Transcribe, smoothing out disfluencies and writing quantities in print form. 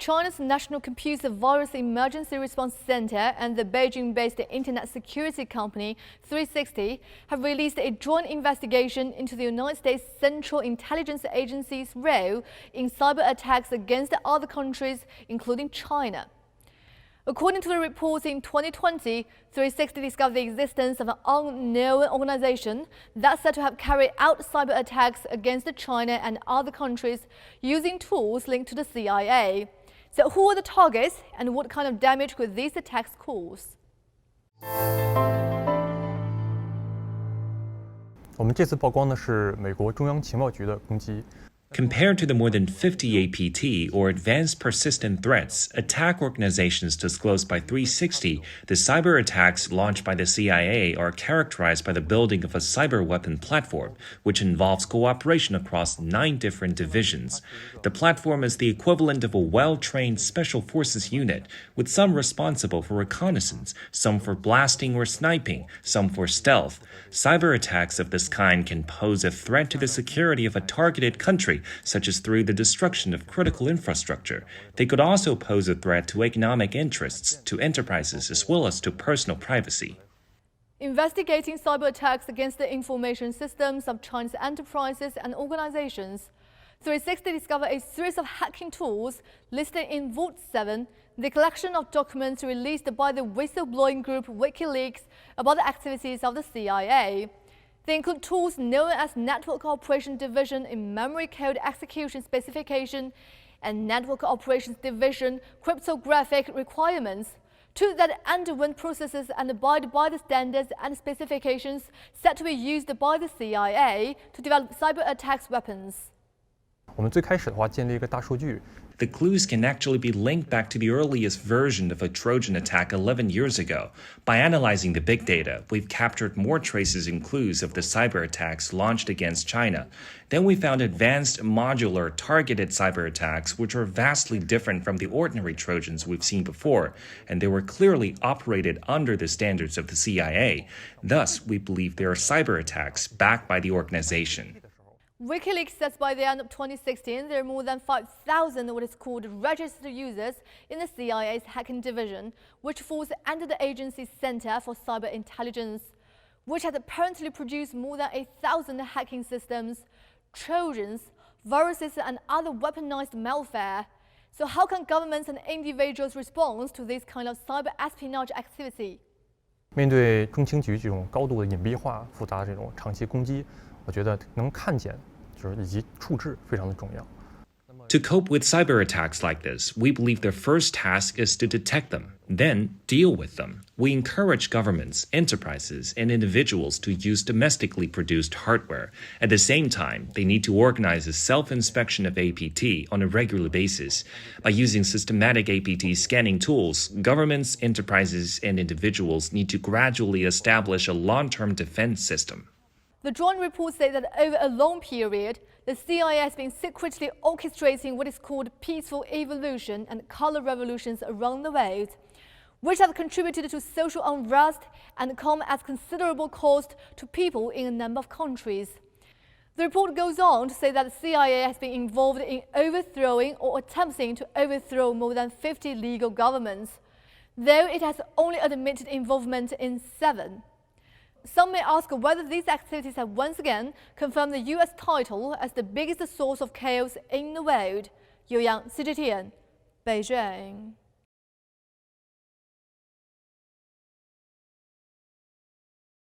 China's National Computer Virus Emergency Response Center and the Beijing-based internet security company 360 have released a joint investigation into the United States Central Intelligence Agency's role in cyber attacks against other countries, including China. According to the reports, in 2020, 360 discovered the existence of an unknown organization that's said to have carried out cyber attacks against China and other countries using tools linked to the CIA. So who are the targets and what kind of damage could these attacks cause? 我们这次曝光的是美国中央情报局的攻击。 Compared to the more than 50 APT or advanced persistent threats, attack organizations disclosed by 360, the cyber attacks launched by the CIA are characterized by the building of a cyber weapon platform, which involves cooperation across 9 different divisions. The platform is the equivalent of a well-trained special forces unit, with some responsible for reconnaissance, some for blasting or sniping, some for stealth. Cyber attacks of this kind can pose a threat to the security of a targeted country, such as through the destruction of critical infrastructure. They could also pose a threat to economic interests, to enterprises, as well as to personal privacy. Investigating cyber attacks against the information systems of Chinese enterprises and organizations, 360 discovered a series of hacking tools listed in Vault 7, the collection of documents released by the whistleblowing group WikiLeaks about the activities of the CIA. They include tools known as Network Operations Division in Memory Code Execution Specification and Network Operations Division Cryptographic Requirements, tools that underwent processes and abide by the standards and specifications set to be used by the CIA to develop cyber attacks weapons. 我们最开始的话建立一个大数据。 The clues can actually be linked back to the earliest version of a Trojan attack 11 years ago. By analyzing the big data, we've captured more traces and clues of the cyber attacks launched against China. Then we found advanced, modular, targeted cyber attacks, which are vastly different from the ordinary Trojans we've seen before, and they were clearly operated under the standards of the CIA. Thus, we believe they are cyber attacks backed by the organization. WikiLeaks says by the end of 2016, there are more than 5,000 what is called registered users in the CIA's hacking division, which falls under the agency's Center for Cyber Intelligence, which has apparently produced more than 1,000 hacking systems, Trojans, viruses, and other weaponized malware. So how can governments and individuals respond to this kind of cyber espionage activity? 面对中情局这种高度的隐蔽化、复杂的这种长期攻击，我觉得能看见，以及处置非常的重要。 To cope with cyber attacks like this, we believe the first task is to detect them, then deal with them. We encourage governments, enterprises, and individuals to use domestically produced hardware. At the same time, they need to organize a self-inspection of APT on a regular basis. By using systematic APT scanning tools, governments, enterprises, and individuals need to gradually establish a long-term defense system. The joint report says that over a long period, the CIA has been secretly orchestrating what is called peaceful evolution and color revolutions around the world, which have contributed to social unrest and come at considerable cost to people in a number of countries. The report goes on to say that the CIA has been involved in overthrowing or attempting to overthrow more than 50 legal governments, though it has only admitted involvement in 7. Some may ask whether these activities have once again confirmed the U.S. title as the biggest source of chaos in the world. Yang, CGTN, Beijing.